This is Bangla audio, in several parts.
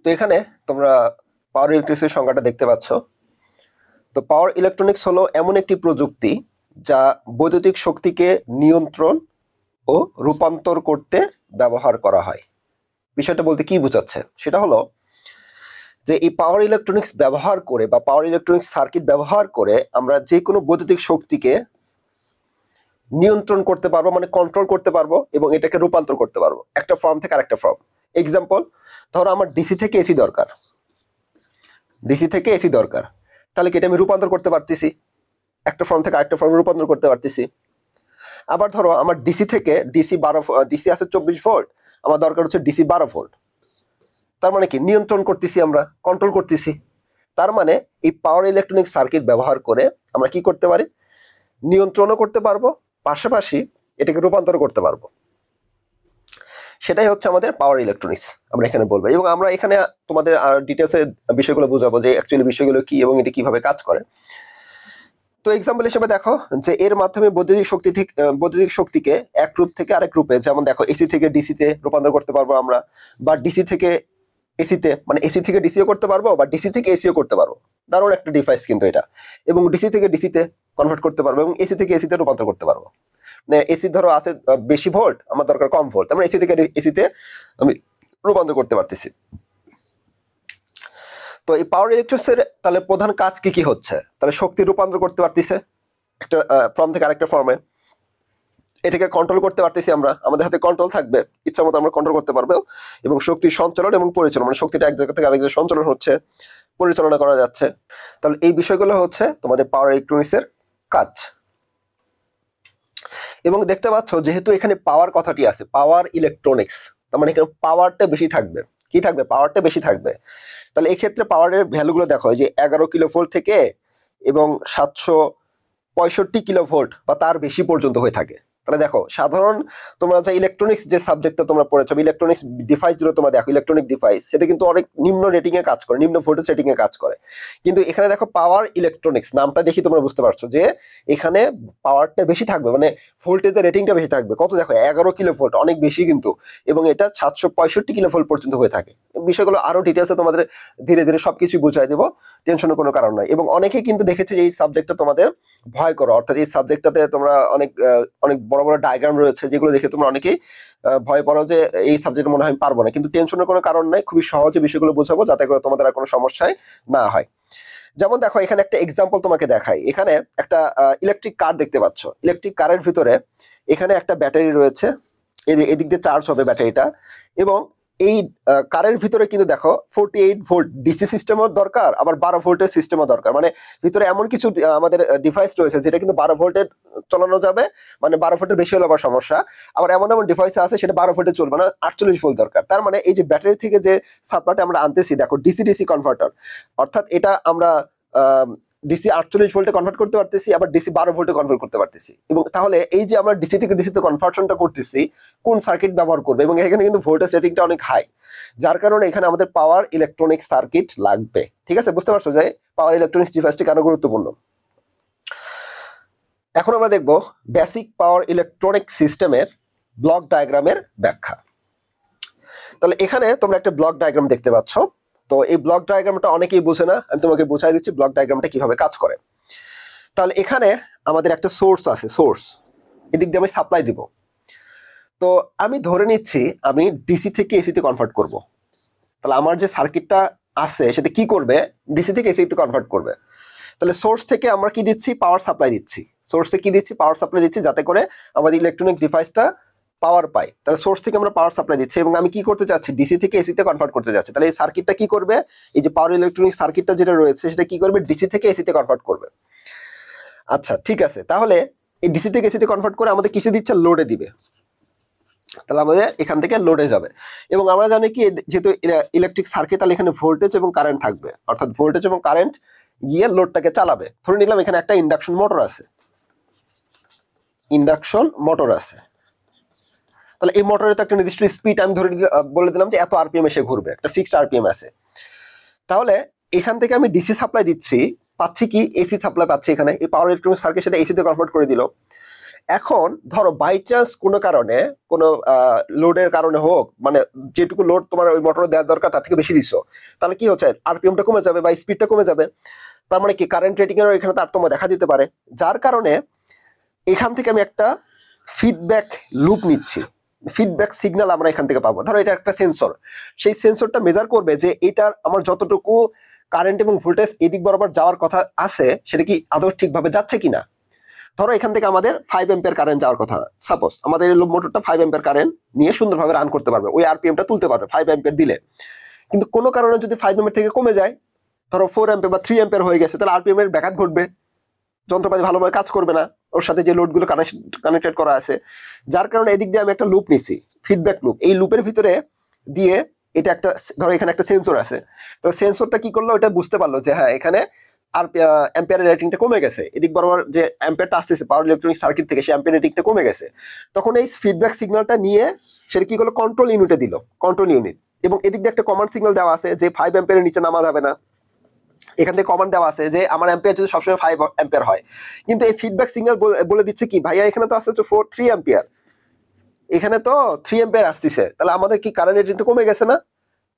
তো এখানে তোমরা পাওয়ার ইলেকট্রনিক্সের সংজ্ঞাটা দেখতে পাচ্ছ। তো পাওয়ার ইলেকট্রনিক্স হলো এমন একটি প্রযুক্তি যা বৈদ্যুতিক শক্তিকে নিয়ন্ত্রণ ও রূপান্তর করতে ব্যবহার করা হয়। বিষয়টা বলতে কি বোঝাচ্ছে সেটা হলো যে এই পাওয়ার ইলেকট্রনিক্স ব্যবহার করে বা পাওয়ার ইলেকট্রনিক্স সার্কিট ব্যবহার করে আমরা যে কোনো বৈদ্যুতিক শক্তিকে নিয়ন্ত্রণ করতে পারবো, মানে কন্ট্রোল করতে পারবো এবং এটাকে রূপান্তর করতে পারবো একটা ফর্ম থেকে আরেকটা ফর্ম। এক্সাম্পল, ধরো আমার ডিসি থেকে এসি দরকার, তাহলে কি এটা আমি রূপান্তর করতে পারতেছি, একটা ফর্ম থেকে আরেকটা ফর্মে রূপান্তর করতে পারতেছি। আবার ধরো আমার ডিসি থেকে ডিসি আছে 24 ভোল্ট, আমার দরকার হচ্ছে ডিসি 12 ভোল্ট, তার মানে কি নিয়ন্ত্রণ করতেছি, আমরা কন্ট্রোল করতেছি। তার মানে এই পাওয়ার ইলেকট্রনিক সার্কিট ব্যবহার করে আমরা কি করতে পারি, নিয়ন্ত্রণও করতে পারবো, পাশাপাশি এটাকে রূপান্তর করতে পারবো। সেটাই হচ্ছে আমাদের পাওয়ার ইলেকট্রনিক্স আমরা এখানে বলবো, এবং আমরা এখানে তোমাদের আর ডিটেলসে বিষয়গুলো বোঝাবো যে অ্যাকচুয়ালি বিষয়গুলো কি এবং এটা কিভাবে কাজ করে। তো এক্সাম্পল হিসেবে দেখো যে এর মাধ্যমে বৈদ্যুতিক শক্তিকে এক রূপ থেকে আরেক রূপে, যেমন দেখো এসি থেকে ডিসিতে রূপান্তর করতে পারবো আমরা, বা ডিসি থেকে এসিতে, মানে এসি থেকে ডিসিও করতে পারবো বা ডিসি থেকে এসিও করতে পারবো। দারুণ একটা ডিভাইস কিন্তু এটা। এবং ডিসি থেকে ডিসিতে কনভার্ট করতে পারবো এবং এসি থেকে এসিতে রূপান্তর করতে পারবো। মানে এসি ধরো আছে বেশি ভোল্ট, আমার দরকার কম ভোল্ট, আমরা এসি থেকে এসিতে আমি রূপান্তর করতে পারতেছি। তো এই পাওয়ার ইলেকট্রনিক্সের তাহলে প্রধান কাজ কি কি হচ্ছে, তাহলে শক্তি রূপান্তর করতে পারতেছে একটা ফর্ম থেকে আরেকটা ফর্মে, এটাকে কন্ট্রোল করতে পারতেছি আমরা, আমাদের হাতে কন্ট্রোল থাকবে, ইচ্ছা মতো আমরা কন্ট্রোল করতে পারবো। এবং শক্তির সঞ্চালন এবং পরিচালনা, মানে শক্তিটা এক জায়গা থেকে আরেক জায়গায় সঞ্চালন হচ্ছে, পরিচালনা করা যাচ্ছে। তাহলে এই বিষয়গুলো হচ্ছে তোমাদের পাওয়ার ইলেকট্রনিক্সের কাজ। এবং দেখতে পাচ্ছ যেহেতু এখানে পাওয়ার কথাটি আছে, পাওয়ার ইলেকট্রনিক্স, তার মানে এখানে পাওয়ারটা বেশি থাকবে। কি থাকবে? পাওয়ারটা বেশি থাকবে। তাহলে এই ক্ষেত্রে পাওয়ারের ভ্যালুগুলো দেখো, যে 11 কিলোভোল্ট থেকে এবং 765 কিলোভোল্ট বা তার বেশি পর্যন্ত হয়ে থাকে। তাহলে দেখো সাধারণ তোমরা যে ইলেকট্রনিক্স যে সাবজেক্টটা তোমরা পড়েছো, ইলেকট্রনিক্স ডিভাইস যেগুলো তোমরা দেখো, ইলেকট্রনিক ডিভাইস, সেটা কিন্তু অনেক নিম্ন রেটিং এ কাজ করে, নিম্ন ভোল্টেজ রেটিং এ কাজ করে। কিন্তু এখানে দেখো পাওয়ার ইলেকট্রনিক্স নামটা দেখি তোমরা বুঝতে পারছো যে এখানে পাওয়ারটা বেশি থাকবে, মানে ভোল্টেজের রেটিংটা বেশি থাকবে। কত দেখো, 11 কিলোভোল্ট, অনেক বেশি কিন্তু। এবং এটা 765 কিলোভোল্ট পর্যন্ত হয়ে থাকে। বিষয়গুলো আরো ডিটেলসে তোমাদের ধীরে ধীরে সবকিছু বুঝাই দেবো, টেনশনের কোনো কারণ নাই। এবং অনেকেই কিন্তু দেখেছে যে এই সাবজেক্টটা তোমাদের ভয় করো, অর্থাৎ এই সাবজেক্টটাতে তোমরা অনেক বড় বড় ডায়াগ্রাম রয়েছে যেগুলো দেখে তোমরা অনেকেই ভয় পড়ো যে এই সাবজেক্ট মনে হয় আমি পারবো না। কিন্তু টেনশনের কোনো কারণ নাই, খুবই সহজে বিষয়গুলো বোঝাবো যাতে করে তোমাদের আর কোনো সমস্যায় না হয়। যেমন দেখো এখানে একটা এক্সাম্পল তোমাকে দেখাই। এখানে একটা ইলেকট্রিক কার দেখতে পাচ্ছ। ইলেকট্রিক কারের ভিতরে এখানে একটা ব্যাটারি রয়েছে, এদিক দিয়ে চার্জ হবে ব্যাটারিটা। এবং এই কারের ভিতরে কিন্তু দেখো 48 ভোল্ট ডিসি সিস্টেমও দরকার, আবার 12 ভোল্টের সিস্টেমও দরকার। মানে ভিতরে এমন কিছু আমাদের ডিভাইস রয়েছে যেটা কিন্তু 12 ভোল্টের চালানো যাবে, মানে 12 ভোল্টের বেশি হলে আবার সমস্যা। আবার এমন এমন ডিভাইস আছে সেটা 12 ভোল্টে চলবে না, 48 ভোল্ট দরকার। তার মানে এই যে ব্যাটারি থেকে যে সাপ্লাইটা আমরা আনতেছি, দেখো ডিসি ডিসি কনভার্টার, অর্থাৎ এটা আমরা ডিসি 48 ভোল্টে কনভার্ট করতে পারতেছি, আবার ডিসি 12 ভোল্টে কনভার্ট করতে পারতেছি। এবং তাহলে এই যে আমরা ডিসি থেকে ডিসিতে কনভার্সনটা করতেছি, কোন সার্কিট ব্যবহার করবে, এবং এখানে কিন্তু ভোল্টেজ রেটিংটা অনেক হাই, যার কারণে এখানে আমাদের পাওয়ার ইলেকট্রনিক সার্কিট লাগবে। ঠিক আছে, বুঝতে পারছো যে পাওয়ার ইলেকট্রনিক্স ডিভাইসটি কেন গুরুত্বপূর্ণ। এখন আমরা দেখব বেসিক পাওয়ার ইলেকট্রনিক সিস্টেমের ব্লক ডায়াগ্রামের ব্যাখ্যা। তাহলে এখানে তোমরা একটা ব্লক ডায়াগ্রাম দেখতে পাচ্ছ। তো এই ব্লক ডায়াগ্রামটা অনেকেই বুঝে না, আমি তোমাকে বুঝাই দিচ্ছি ব্লক ডায়াগ্রামটা কিভাবে কাজ করে। তাহলে এখানে আমাদের একটা সোর্স আছে, সোর্স, এদিক দিয়ে আমি সাপ্লাই দিব। তো আমি ধরে নিচ্ছি আমি ডিসি থেকে এসিতে কনভার্ট করব। তাহলে আমার যে সার্কিটটা আছে সেটা কি করবে, ডিসি থেকে এসিতে কনভার্ট করবে। তাহলে সোর্স থেকে আমরা কি দিচ্ছি, পাওয়ার সাপ্লাই দিচ্ছি। সোর্সে কি দিচ্ছি, পাওয়ার সাপ্লাই দিচ্ছি, যাতে করে আমাদের ইলেকট্রনিক ডিভাইসটা পাওয়ার পাই। তাহলে সোর্স থেকে আমরা পাওয়ার সাপ্লাই দিচ্ছি এবং আমি কি করতে চাচ্ছি, ডিসি থেকে এসিতে কনভার্ট করতে যাচ্ছি। তাহলে এই সার্কিটটা কি করবে, এই যে পাওয়ার ইলেকট্রনিক সার্কিটটা যেটা রয়েছে সেটা কি করবে, ডিসি থেকে এসিতে কনভার্ট করবে। আচ্ছা ঠিক আছে, তাহলে এই ডিসি থেকে এসিতে কনভার্ট করে আমাদের কিসে দিচ্ছে, লোডে দিবে। তাহলে আমাদের এখান থেকে লোডে যাবে। এবং আমরা জানি কি, যেহেতু ইলেকট্রিক সার্কিট, তাহলে এখানে ভোল্টেজ এবং কারেন্ট থাকবে, অর্থাৎ ভোল্টেজ এবং কারেন্ট গিয়ে লোডটাকে চালাবে। ধরে নিলাম এখানে একটা ইন্ডাকশন মোটর আছে, তাহলে এই মোটরের তো একটা নির্দিষ্ট স্পিড আমি বলে দিলাম যে এত আরপিএম এসে ঘুরবে, একটা ফিক্সড আরপিএম আছে। তাহলে এখান থেকে আমি ডিসি সাপ্লাই দিচ্ছি, পাচ্ছি কি, এসি সাপ্লাই পাচ্ছি। এখানে এই পাওয়ার ইলেকট্রনিক সার্কিট সেটা এসিতে কনভার্ট করে দিল। এখন ধরো বাই চান্স কোনো কারণে কোনো লোডের কারণে হোক, মানে যেটুকু লোড তোমার ওই মোটরে দেওয়ার দরকার তার থেকে বেশি দিচ্ছ, তাহলে কি হচ্ছে, আরপিএমটা কমে যাবে বা স্পিডটা কমে যাবে। তার মানে কি কারেন্ট রেটিং এর এখানে তারতম্য দেখা দিতে পারে, যার কারণে এখান থেকে আমি একটা ফিডব্যাক লুপ নিচ্ছি, ফিডব্যাক সিগন্যাল আমরা এখান থেকে পাবো। ধরো এটা একটা সেন্সর, সেই সেন্সরটা মেজার করবে যে এটার আমার যতটুকু কারেন্ট এবং ভোল্টেজ এদিক বরাবর যাওয়ার কথা আছে সেটা কি আদৌ ঠিকভাবে যাচ্ছে কিনা। ধরো এখান থেকে আমাদের 5 এম্পিয়ার কারেন্ট যাওয়ার কথা, সাপোজ আমাদের এই মোটরটা 5 এম্পিয়ার কারেন্ট নিয়ে সুন্দরভাবে রান করতে পারবে, ওই আরপিএমটা তুলতে পারবে 5 এম্পিয়ার দিলে। কিন্তু কোনো কারণে যদি 5 এম্পিয়ার থেকে কমে যায়, ধরো 4 এম্পিয়ার বা 3 এম্পিয়ার হয়ে গেছে, তাহলে আরপিএম এর ব্যাঘাত ঘটবে, যন্ত্রপাতি ভালোভাবে কাজ করবে না, ওর সাথে যে লোডগুলো কানেক্টেড করা আছে। যার কারণে এদিক দিয়ে আমি একটা লুপ নিছি, ফিডব্যাক লুপ। এই লুপের ভিতরে দিয়ে এটা একটা, ধরো এখানে একটা সেন্সর আছে, তো সেন্সরটা কি করলো, এটা বুঝতে পারলো যে হ্যাঁ এখানে আর অ্যাম্পিয়ারের রেটিংটা কমে গেছে, এদিক বরাবর যে অ্যাম্পিয়ারটা আসছে পাওয়ার ইলেকট্রনিক সার্কিট থেকে, সেই অ্যাম্পিয়ার রেটিংটা কমে গেছে। তখন এই ফিডব্যাক সিগন্যালটা নিয়ে সেটা কি করলো, কন্ট্রোল ইউনিটে দিল, কন্ট্রোল ইউনিট। এবং এদিক দিয়ে একটা কমান্ড সিগন্যাল দেওয়া আছে যে 5 অ্যাম্পিয়ারের নিচে নামা যাবে না। এখান থেকে কমান্ড দেওয়া আছে যে আমার অ্যাম্পিয়ার যদি সবসময় 5 অ্যাম্পিয়ার হয়, কিন্তু এই ফিডব্যাক সিগন্যাল বলে দিচ্ছে কি, ভাইয়া এখানে তো আসছে 3 অ্যাম্পিয়ার, এখানে তো 3 অ্যাম্পিয়ার আসতেছে, তাহলে আমাদের কি কারেন্ট রেটিংটা কমে গেছে না?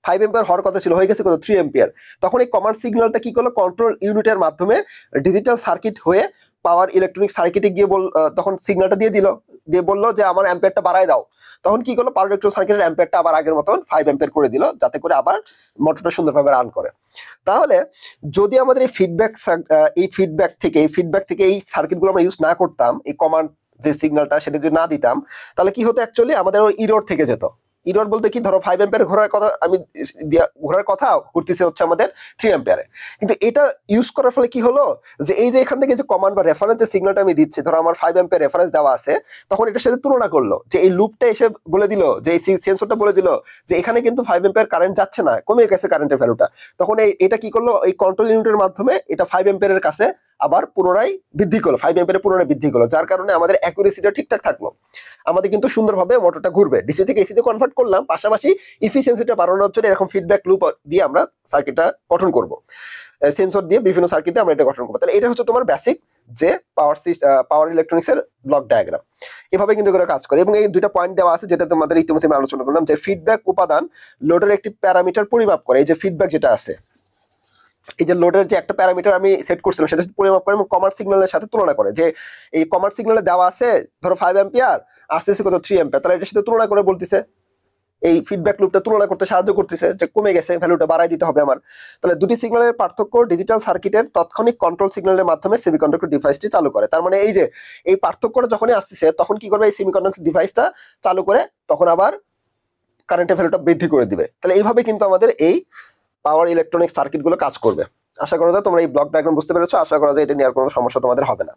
5 এম্পিয়ার হওয়ার কথা ছিল, হয়ে গেছে কত, 3 এম্পিয়ার। তখন এই কমান্ড সিগন্যালটা কি করলো, কন্ট্রোল ইউনিটের মাধ্যমে ডিজিটাল সার্কিট হয়ে পাওয়ার ইলেকট্রনিক সার্কিটে গিয়ে তখন সিগন্যালটা দিয়ে দিল, দিয়ে বললো যে আমার অ্যাম্পিয়ারটা বাড়ায় দাও। তখন কি করলো, পাওয়ার ইলেকট্রনিক সার্কিটের অ্যাম্পিয়ারটা আবার আগের মতন 5 অ্যাম্পিয়ার করে দিল, যাতে করে আবার মোটরটা সুন্দরভাবে রান করে। তাহলে যদি আমাদের এই ফিডব্যাক থেকে এই সার্কিটগুলো আমরা ইউজ না করতাম, এই কমান্ড যে সিগন্যালটা সেটা যদি না দিতাম, তাহলে কি হতো, অ্যাকচুয়ালি আমাদের ওই ইরর থেকে যেত। ইরর বলতে কি, ধরো 5 অ্যাম্পিয়ার ঘোরার কথা ঘুরতেছে হচ্ছে আমাদের 3 অ্যাম্পিয়ারে। কিন্তু এটা ইউজ করার ফলে কি হলো, যে এই যে এখান থেকে যে কমান্ড বা রেফারেন্স যে সিগন্যালটা আমি দিচ্ছি, ধরো আমার 5 অ্যাম্পিয়ার রেফারেন্স দেওয়া আছে, তখন এটার সাথে তুলনা করলো, যে এই লুপটা এসে বলে দিল, যে এই সেন্সরটা বলে দিল যে এখানে কিন্তু 5 অ্যাম্পিয়ার কারেন্ট যাচ্ছে না, কমে গেছে কারেন্টের ভ্যালুটা। তখন এটা কি করলো, এই কন্ট্রোল ইউনিটের মাধ্যমে এটা 5 অ্যাম্পিয়ারের কাছে আবার পুনরায় বৃদ্ধি করলো, 5 অ্যাম্পিয়ারে পুনরায় বৃদ্ধি করলো, যার কারণে আমাদের অ্যাকুরেসিটা ঠিকঠাক থাকলো, আমাদের কিন্তু সুন্দরভাবে মোটরটা ঘুরবে। ডিসি থেকে এসিতে কনভার্ট করলাম, পাশাপাশি ইফিসিয়েন্সিটা বাড়ানোর জন্য এরকম ফিডব্যাক লুপ দিয়ে আমরা সার্কিটটা গঠন করব, সেন্সর দিয়ে বিভিন্ন সার্কিটে আমরা এটা গঠন করবো। তাহলে এটা হচ্ছে তোমার বেসিক যে পাওয়ার ইলেকট্রনিক্স এর ব্লক ডায়াগ্রাম। এভাবে কিন্তু করে কাজ করে। এবং এই দুইটা পয়েন্ট দেওয়া আছে যেটা তোমাদের ইতিমধ্যে আমি আলোচনা করলাম, যে ফিডব্যাক উপাদান লোডের একটি প্যারামিটার পরিমাপ করে। এই যে ফিডব্যাক যেটা আছে, এই যে লোডের যে একটা প্যারামিটার আমি সেট করছিলাম, সেটা পরিমাপ করে এবং কমান্ড সিগন্যালের সাথে তুলনা করে, যে এই কমান্ড সিগন্যালে দেওয়া আছে ধরো 5 অ্যাম্পিয়ার, আসতেছে কত 3 অ্যাম্পিয়ার, তাহলে এটার সাথে তুলনা করে বলতেছে, এই ফিডব্যাক লুপটা তুলনা করতে সাহায্য করতেছে যে কমে গেছে, ভ্যালুটা বাড়াই দিতে হবে আমার। তাহলে দুটি সিগন্যালের পার্থক্য ডিজিটাল সার্কিটের তাৎক্ষণিক কন্ট্রোল সিগন্যালের মাধ্যমে সেমিকন্ডাক্টর ডিভাইসটি চালু করে। তার মানে এই যে এই পার্থক্যটা যখনই আসতেছে, তখন কি করবে, এই সেমিকন্ডাক্টর ডিভাইসটা চালু করে তখন আবার কারেন্টের ভ্যালুটা বৃদ্ধি করে দিবে। তাহলে এইভাবে কিন্তু আমাদের এই পাওয়ার ইলেকট্রনিক সার্কিটগুলো কাজ করবে। আশা করা যায় তোমরা এই ব্লক ডায়াগ্রাম বুঝতে পেরেছো, আশা করা যায় এটা নিয়ে আর কোনো সমস্যা তোমাদের হবে না।